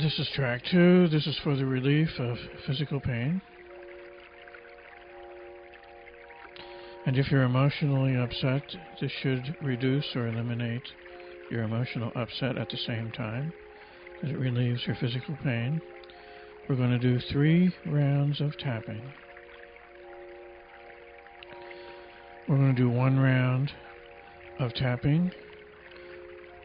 This is track 2. This is for the relief of physical pain. And if you're emotionally upset, this should reduce or eliminate your emotional upset at the same time as it relieves your physical pain. We're going to do 3 rounds of tapping. We're going to do 1 round of tapping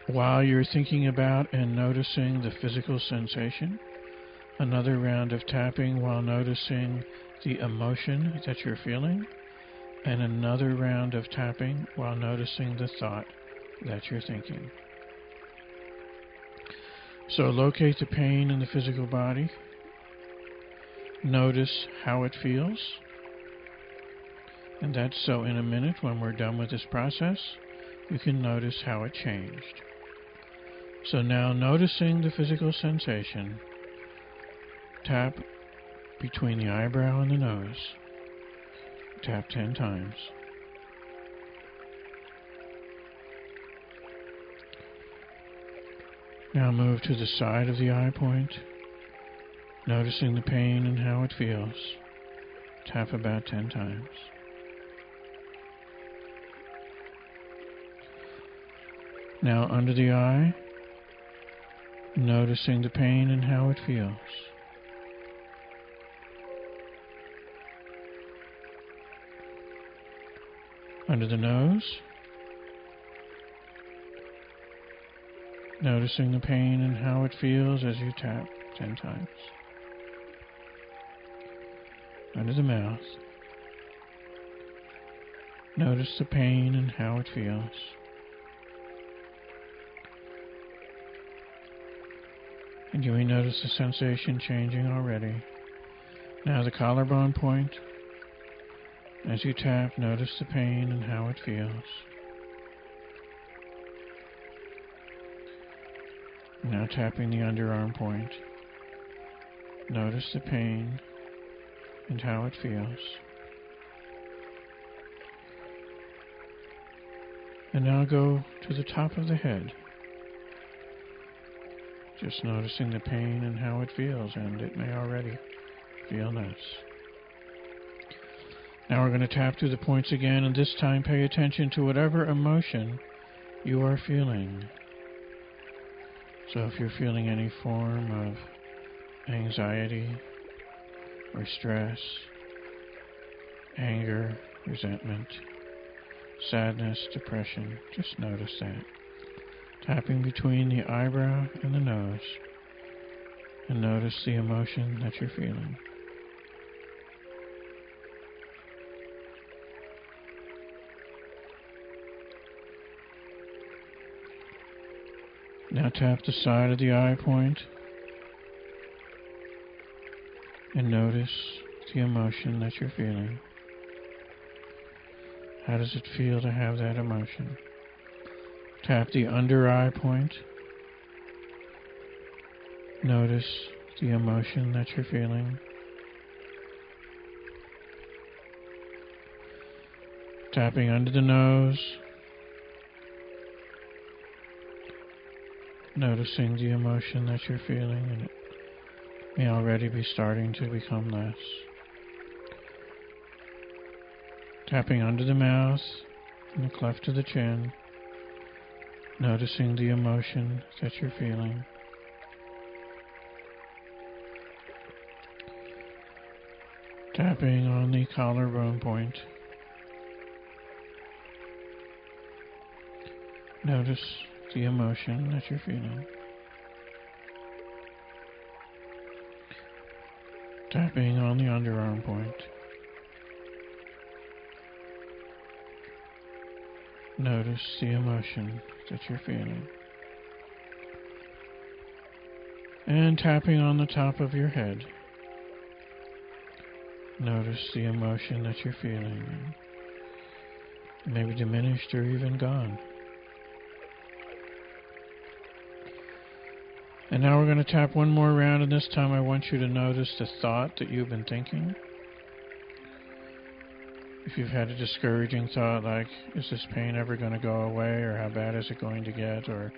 while you're thinking about and noticing the physical sensation. Another round of tapping while noticing the emotion that you're feeling. And another round of tapping while noticing the thought that you're thinking. So locate the pain in the physical body. Notice how it feels. And that's so in a minute, when we're done with this process, you can notice how it changed. So now, noticing the physical sensation, tap between the eyebrow and the nose. Tap 10 times. Now move to the side of the eye point, noticing the pain and how it feels. Tap about 10 times. Now under the eye, noticing the pain and how it feels. Under the nose, noticing the pain and how it feels as you tap 10 times. Under the mouth, notice the pain and how it feels. And you may notice the sensation changing already. Now the collarbone point. As you tap, notice the pain and how it feels. Now tapping the underarm point. Notice the pain and how it feels. And now go to the top of the head. Just noticing the pain and how it feels, and it may already feel nice. Now we're going to tap through the points again, and this time pay attention to whatever emotion you are feeling. So if you're feeling any form of anxiety or stress, anger, resentment, sadness, depression, just notice that. Tapping between the eyebrow and the nose, and notice the emotion that you're feeling. Now tap the side of the eye point and notice the emotion that you're feeling. How does it feel to have that emotion? Tap the under eye point. Notice the emotion that you're feeling. Tapping under the nose. Noticing the emotion that you're feeling, and it may already be starting to become less. Tapping under the mouth and the cleft of the chin. Noticing the emotion that you're feeling. Tapping on the collarbone point. Notice the emotion that you're feeling. Tapping on the underarm point. Notice the emotion that you're feeling. And tapping on the top of your head. Notice the emotion that you're feeling. Maybe diminished or even gone. And now we're going to tap one more round, and this time I want you to notice the thought that you've been thinking. If you've had a discouraging thought like, is this pain ever going to go away, or how bad is it going to get, or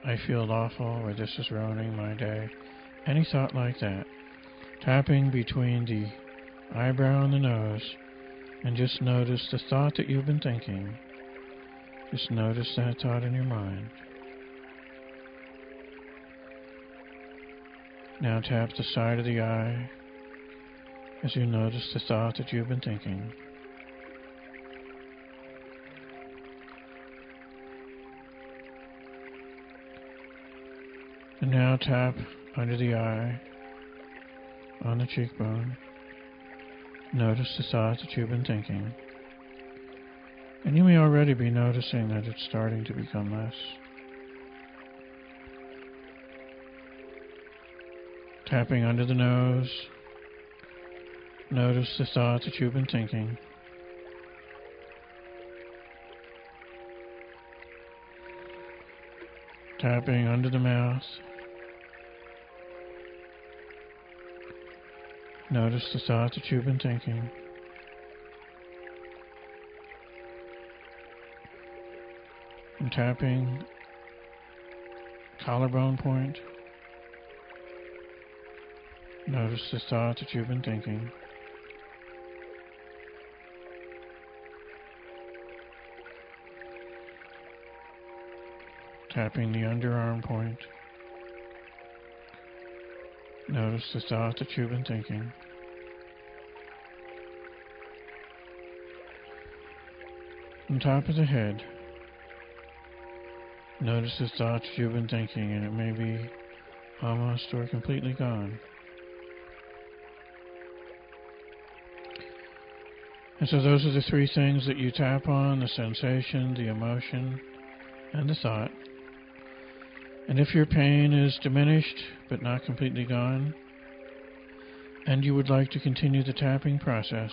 I feel awful, or this is ruining my day. Any thought like that. Tapping between the eyebrow and the nose, and just notice the thought that you've been thinking. Just notice that thought in your mind. Now tap the side of the eye as you notice the thought that you've been thinking. And now tap under the eye, on the cheekbone. Notice the thought that you've been thinking. And you may already be noticing that it's starting to become less. Tapping under the nose. Notice the thought that you've been thinking. Tapping under the mouth. Notice the thought that you've been thinking. And tapping collarbone point. Notice the thought that you've been thinking. Tapping the underarm point. Notice the thought that you've been thinking. On top of the head, notice the thoughts you've been thinking, and it may be almost or completely gone. And so those are the three things that you tap on: the sensation, the emotion, and the thought. And if your pain is diminished but not completely gone, and you would like to continue the tapping process,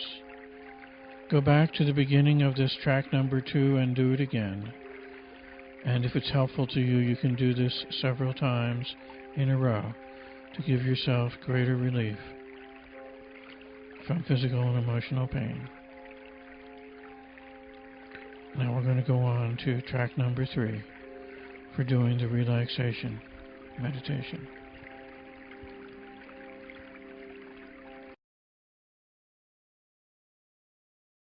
go back to the beginning of this track number 2 and do it again. And if it's helpful to you, you can do this several times in a row to give yourself greater relief from physical and emotional pain. Now we're going to go on to track number 3 for doing the relaxation meditation.